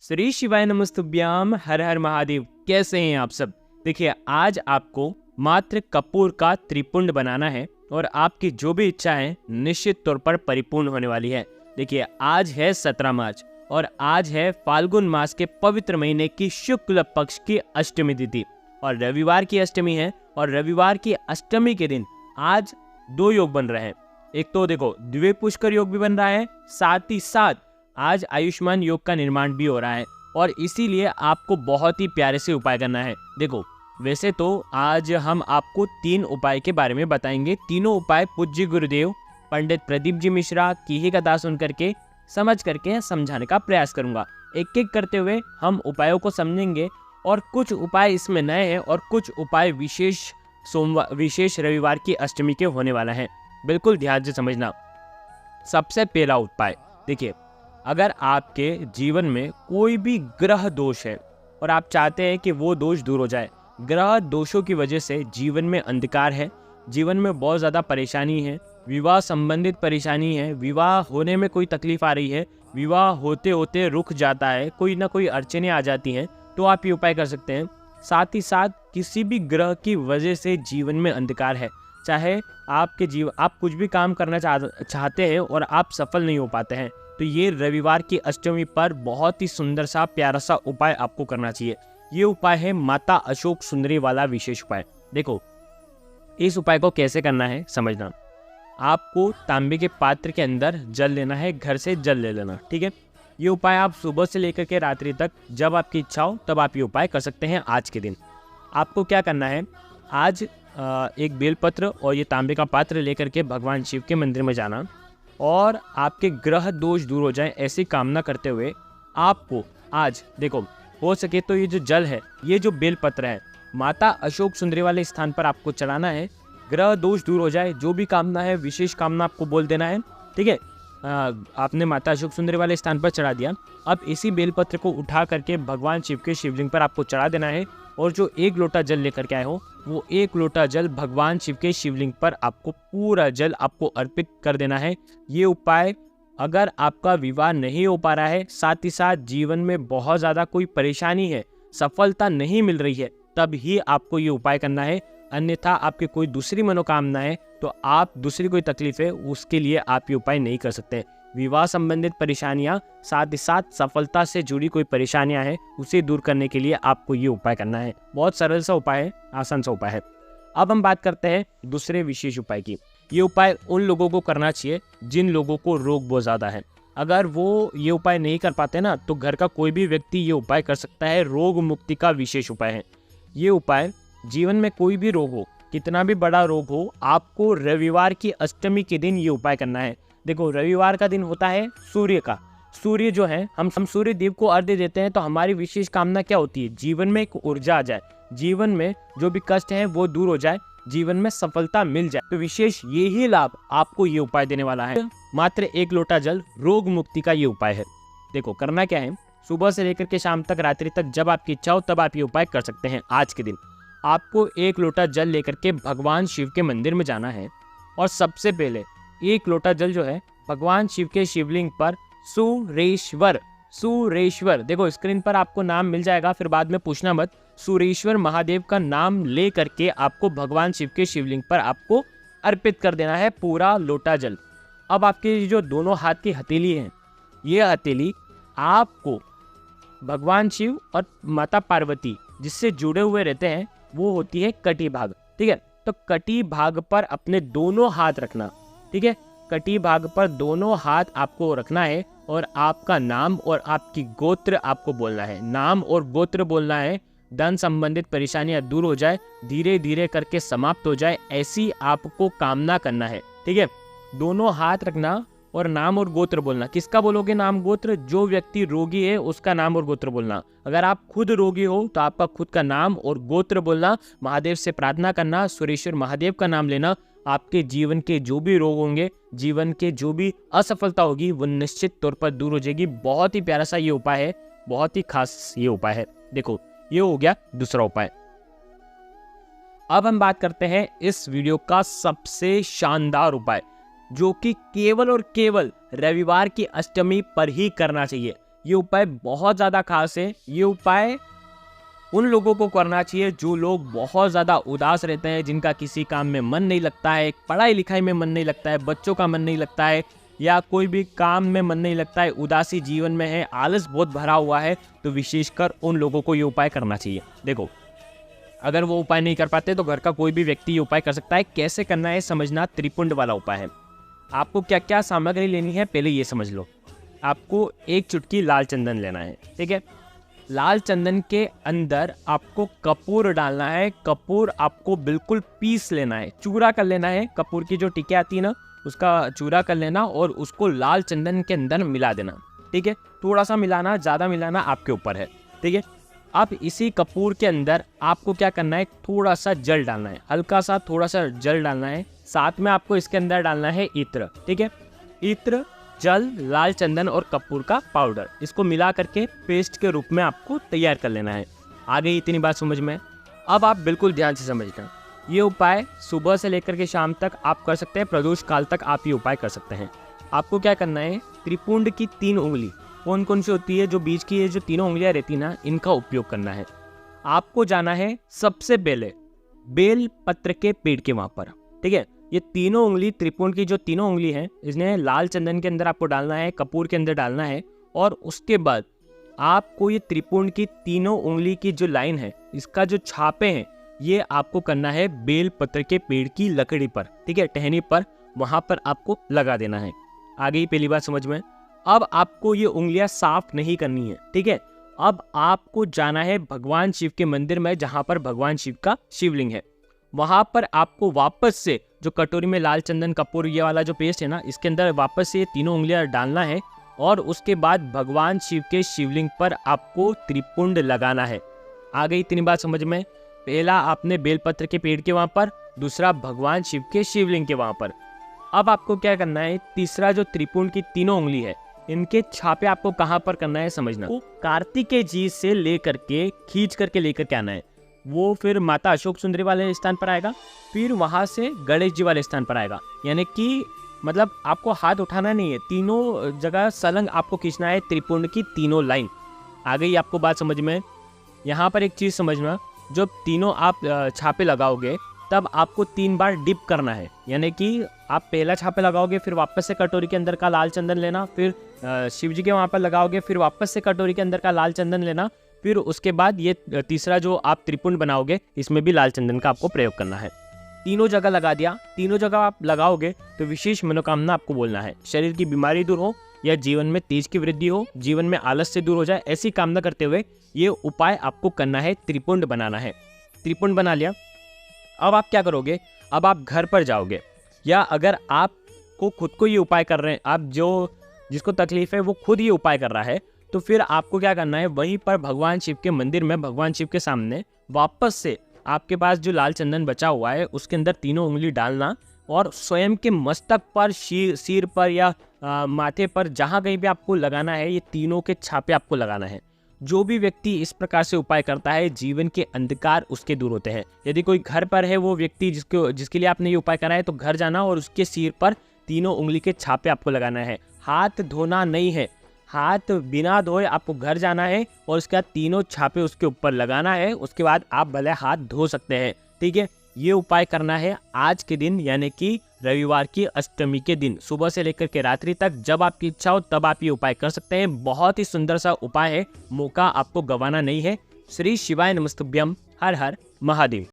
श्री शिवाय नमस्तुभ्याम, हर हर महादेव। कैसे हैं आप सब? देखिए, आज आपको मात्र कपूर का त्रिपुंड बनाना है और आपकी जो भी इच्छा है निश्चित तौर पर परिपूर्ण होने वाली है। देखिए, आज है 17 मार्च और आज है फाल्गुन मास के पवित्र महीने की शुक्ल पक्ष की अष्टमी तिथि और रविवार की अष्टमी है। और रविवार की अष्टमी के दिन आज दो योग बन रहे हैं। एक तो देखो द्वितीय पुष्कर योग भी बन रहा है, साथ ही साथ आज आयुष्मान योग का निर्माण भी हो रहा है और इसीलिए आपको बहुत ही प्यारे से उपाय करना है। देखो, वैसे तो आज हम आपको 3 उपाय के बारे में बताएंगे। तीनों उपाय पूज्य गुरुदेव पंडित प्रदीप जी मिश्रा की ही कथा सुन करके समझ करके समझाने का प्रयास करूंगा। एक एक करते हुए हम उपायों को समझेंगे और कुछ उपाय इसमें नए हैं और कुछ उपाय विशेष रविवार की अष्टमी के होने वाला है। बिल्कुल ध्यान से समझना। सबसे पहला उपाय देखिए, अगर आपके जीवन में कोई भी ग्रह दोष है और आप चाहते हैं कि वो दोष दूर हो जाए, ग्रह दोषों की वजह से जीवन में अंधकार है, जीवन में बहुत ज़्यादा परेशानी है, विवाह संबंधित परेशानी है, विवाह होने में कोई तकलीफ आ रही है, विवाह होते होते रुक जाता है, कोई ना कोई अड़चनें आ जाती हैं, तो आप ये उपाय कर सकते हैं। साथ ही साथ किसी भी ग्रह की वजह से जीवन में अंधकार है, चाहे आप कुछ भी काम करना चाहते हैं और आप सफल नहीं हो पाते हैं, तो ये रविवार की अष्टमी पर बहुत ही सुंदर सा प्यारा सा उपाय आपको करना चाहिए। ये उपाय है माता अशोक सुंदरी वाला विशेष उपाय। देखो, इस उपाय को कैसे करना है समझना। आपको तांबे के पात्र के अंदर जल लेना है, घर से जल ले लेना, ठीक है। ये उपाय आप सुबह से लेकर के रात्रि तक जब आपकी इच्छा हो तब आप ये उपाय कर सकते हैं। आज के दिन आपको क्या करना है, आज एक बेलपत्र और ये तांबे का पात्र लेकर के भगवान शिव के मंदिर में जाना और आपके ग्रह दोष दूर हो जाए ऐसी कामना करते हुए आपको आज देखो, हो सके तो ये जो जल है, ये जो बेलपत्र है, माता अशोक सुंदरी वाले स्थान पर आपको चढ़ाना है। ग्रह दोष दूर हो जाए, जो भी कामना है, विशेष कामना आपको बोल देना है, ठीक है। आपने माता अशोक सुंदरी वाले स्थान पर चढ़ा दिया। अब इसी बेलपत्र को उठा करके भगवान शिव के शिवलिंग पर आपको चढ़ा देना है और जो 1 लोटा जल लेकर के आए हो, वो 1 लोटा जल भगवान शिव के शिवलिंग पर आपको पूरा जल आपको अर्पित कर देना है। ये उपाय अगर आपका विवाह नहीं हो पा रहा है, साथ ही साथ जीवन में बहुत ज़्यादा कोई परेशानी है, सफलता नहीं मिल रही है, तब ही आपको ये उपाय करना है। अन्यथा आपकी कोई दूसरी मनोकामना है, तो आप दूसरी कोई तकलीफ है, उसके लिए आप ये उपाय नहीं कर सकते। विवाह संबंधित परेशानियां, साथ ही साथ सफलता से जुड़ी कोई परेशानियां हैं, उसे दूर करने के लिए आपको ये उपाय करना है। बहुत सरल सा उपाय है, आसान सा उपाय है। अब हम बात करते हैं दूसरे विशेष उपाय की। ये उपाय उन लोगों को करना चाहिए जिन लोगों को रोग बहुत ज़्यादा है। अगर वो ये उपाय नहीं कर पाते ना, तो घर का कोई भी व्यक्ति ये उपाय कर सकता है। रोग मुक्ति का विशेष उपाय है ये उपाय। जीवन में कोई भी रोग हो, कितना भी बड़ा रोग हो, आपको रविवार की अष्टमी के दिन ये उपाय करना है। देखो, रविवार का दिन होता है सूर्य का। सूर्य जो है, हम सूर्य देव को अर्घ्य देते हैं, तो हमारी विशेष कामना क्या होती है? जीवन में एक ऊर्जा आ जाए, जीवन में जो भी कष्ट है वो दूर हो जाए, जीवन में सफलता मिल जाए। तो विशेष यही लाभ आपको ये उपाय देने वाला है। मात्र 1 लोटा जल, रोग मुक्ति का ये उपाय है। देखो, करना क्या है, सुबह से लेकर के शाम तक, रात्रि तक, जब आपकी इच्छा हो तब आप ये उपाय कर सकते हैं। आज के दिन आपको 1 लोटा जल लेकर के भगवान शिव के मंदिर में जाना है और सबसे पहले 1 लोटा जल जो है भगवान शिव के शिवलिंग पर सुरेश्वर, देखो स्क्रीन पर आपको नाम मिल जाएगा, फिर बाद में पूछना मत। सुरेश्वर महादेव का नाम ले करके आपको भगवान शिव के शिवलिंग पर आपको अर्पित कर देना है पूरा लोटा जल। अब आपके जो दोनों हाथ की हथेली है, ये हथेली आपको भगवान शिव और माता पार्वती जिससे जुड़े हुए रहते हैं, वो होती है कटी भाग, ठीक है। तो कटी भाग पर अपने दोनों हाथ रखना, ठीक है। कटी भाग पर दोनों हाथ आपको रखना है और आपका नाम और आपकी गोत्र आपको बोलना है। नाम और गोत्र बोलना है। धन संबंधित परेशानियां दूर हो जाए, धीरे धीरे करके समाप्त हो जाए, ऐसी आपको कामना करना है, ठीक है। दोनों हाथ रखना और नाम और गोत्र बोलना। किसका बोलोगे नाम गोत्र? जो व्यक्ति रोगी है उसका नाम और गोत्र बोलना। अगर आप खुद रोगी हो तो आपका खुद का नाम और गोत्र बोलना। महादेव से प्रार्थना करना, सुरेश्वर महादेव का नाम लेना। आपके जीवन के जो भी रोग होंगे, जीवन के जो भी असफलता होगी, वो निश्चित तौर पर दूर हो जाएगी। बहुत ही प्यारा सा ये उपाय है, बहुत ही खास ये उपाय है। देखो, ये हो गया दूसरा उपाय। अब हम बात करते हैं इस वीडियो का सबसे शानदार उपाय, जो कि केवल और केवल रविवार की अष्टमी पर ही करना चाहिए। ये उपाय बहुत ज़्यादा खास है। ये उपाय उन लोगों को करना चाहिए जो लोग बहुत ज़्यादा उदास रहते हैं, जिनका किसी काम में मन नहीं लगता है, पढ़ाई लिखाई में मन नहीं लगता है, बच्चों का मन नहीं लगता है, या कोई भी काम में मन नहीं लगता है, उदासी जीवन में है, आलस बहुत भरा हुआ है, तो विशेषकर उन लोगों को ये उपाय करना चाहिए। देखो, अगर वो उपाय नहीं कर पाते तो घर का कोई भी व्यक्ति ये उपाय कर सकता है। कैसे करना है समझना, त्रिपुंड वाला उपाय है। आपको क्या क्या सामग्री लेनी है पहले ये समझ लो। आपको एक चुटकी लाल चंदन लेना है, ठीक है। लाल चंदन के अंदर आपको कपूर डालना है। कपूर आपको बिल्कुल पीस लेना है, चूरा कर लेना है। कपूर की जो टिकिया आती है ना, उसका चूरा कर लेना और उसको लाल चंदन के अंदर मिला देना, ठीक है। थोड़ा सा मिलाना, ज़्यादा मिलाना आपके ऊपर है, ठीक है। अब इसी कपूर के अंदर आपको क्या करना है, थोड़ा सा जल डालना है, हल्का सा थोड़ा सा जल डालना है। साथ में आपको इसके अंदर डालना है इत्र, ठीक है। इत्र, जल, लाल चंदन और कपूर का पाउडर, इसको मिला करके पेस्ट के रूप में आपको तैयार कर लेना है। आ गई इतनी बात समझ में? अब आप बिल्कुल ध्यान से समझना। ये उपाय सुबह से लेकर के शाम तक आप कर सकते हैं, प्रदोष काल तक आप ये उपाय कर सकते हैं। आपको क्या करना है, त्रिपुंड की 3 उंगली कौन कौन सी होती है, जो बीच की ये जो तीनों उंगलियां रहती ना, इनका उपयोग करना है। आपको जाना है सबसे पहले बेल पत्र के पेड़ के वहां पर, ठीक है। ये तीनों उंगली, त्रिपुंड की जो तीनों उंगली है, इसने लाल चंदन के अंदर आपको डालना है, कपूर के अंदर डालना है। और उसके बाद आपको ये त्रिपुंड की तीनों उंगली की जो लाइन है, इसका जो छापे हैं, ये आपको करना है बेल पत्र के पेड़ की लकड़ी पर, ठीक है, टहनी पर, वहां पर आपको लगा देना है। आ गई पहली बात समझ में? अब आपको ये उंगलियां साफ नहीं करनी है, ठीक है। अब आपको जाना है भगवान शिव के मंदिर में, जहां पर भगवान शिव का शिवलिंग है। वहां पर आपको वापस से जो कटोरी में लाल चंदन, कपूर, ये वाला जो पेस्ट है ना, इसके अंदर वापस से ये तीनों उंगलियां डालना है। और उसके बाद भगवान शिव के शिवलिंग पर आपको त्रिपुंड लगाना है। आ गई इतनी बात समझ में? पहला आपने बेलपत्र के पेड़ के वहां पर, दूसरा भगवान शिव के शिवलिंग के वहां पर। अब आपको क्या करना है, तीसरा जो त्रिपुंड की तीनों उंगली है, इनके छापे आपको कहां पर करना है समझना। वो कार्तिकेय जी से लेकर के खींच करके लेकर के आना है। वो फिर माता अशोक सुंदरी वाले स्थान पर आएगा, फिर वहां से गणेश जी वाले स्थान पर आएगा। यानी कि मतलब आपको हाथ उठाना नहीं है, तीनों जगह सलंग आपको खींचना है त्रिपुंड की तीनों लाइन। आ गई आपको बात समझ में? यहाँ पर एक चीज समझना, जब तीनों आप छापे लगाओगे तब आपको 3 बार डिप करना है। यानी कि आप पहला छापे लगाओगे, फिर वापस से कटोरी के अंदर का लाल चंदन लेना, फिर शिव जी के वहाँ पर लगाओगे, फिर वापस से कटोरी के अंदर का लाल चंदन लेना, फिर उसके बाद ये तीसरा जो आप त्रिपुंड बनाओगे, इसमें भी लाल चंदन का आपको प्रयोग करना है। तीनों जगह लगा दिया, तीनों जगह आप लगाओगे तो विशेष मनोकामना आपको बोलना है। शरीर की बीमारी दूर हो, या जीवन में तेज की वृद्धि हो, जीवन में आलस से दूर हो जाए, ऐसी कामना करते हुए ये उपाय आपको करना है, त्रिपुंड बनाना है। त्रिपुंड बना लिया, अब आप क्या करोगे, अब आप घर पर जाओगे, या अगर आपको खुद को ये उपाय कर रहे हैं, आप जो जिसको तकलीफ है वो खुद ये उपाय कर रहा है, तो फिर आपको क्या करना है, वहीं पर भगवान शिव के मंदिर में, भगवान शिव के सामने वापस से आपके पास जो लाल चंदन बचा हुआ है, उसके अंदर तीनों उंगली डालना और स्वयं के मस्तक पर, सिर पर या माथे पर, जहाँ कहीं भी आपको लगाना है, ये तीनों के छापे आपको लगाना है। जो भी व्यक्ति इस प्रकार से उपाय करता है, जीवन के अंधकार उसके दूर होते हैं। यदि कोई घर पर है वो व्यक्ति जिसके लिए आपने ये उपाय करा है, तो घर जाना और उसके सिर पर तीनों उंगली के छापे आपको लगाना है। हाथ धोना नहीं है, हाथ बिना धोए आपको घर जाना है और उसके बाद तीनों छापे उसके ऊपर लगाना है। उसके बाद आप भले हाथ धो सकते हैं, ठीक है। ये उपाय करना है आज के दिन, यानी कि रविवार की अष्टमी के दिन, सुबह से लेकर के रात्रि तक, जब आपकी इच्छा हो तब आप ये उपाय कर सकते हैं। बहुत ही सुंदर सा उपाय है, मौका आपको गंवाना नहीं है। श्री शिवाय नमस्तुभ्यम। हर हर महादेव।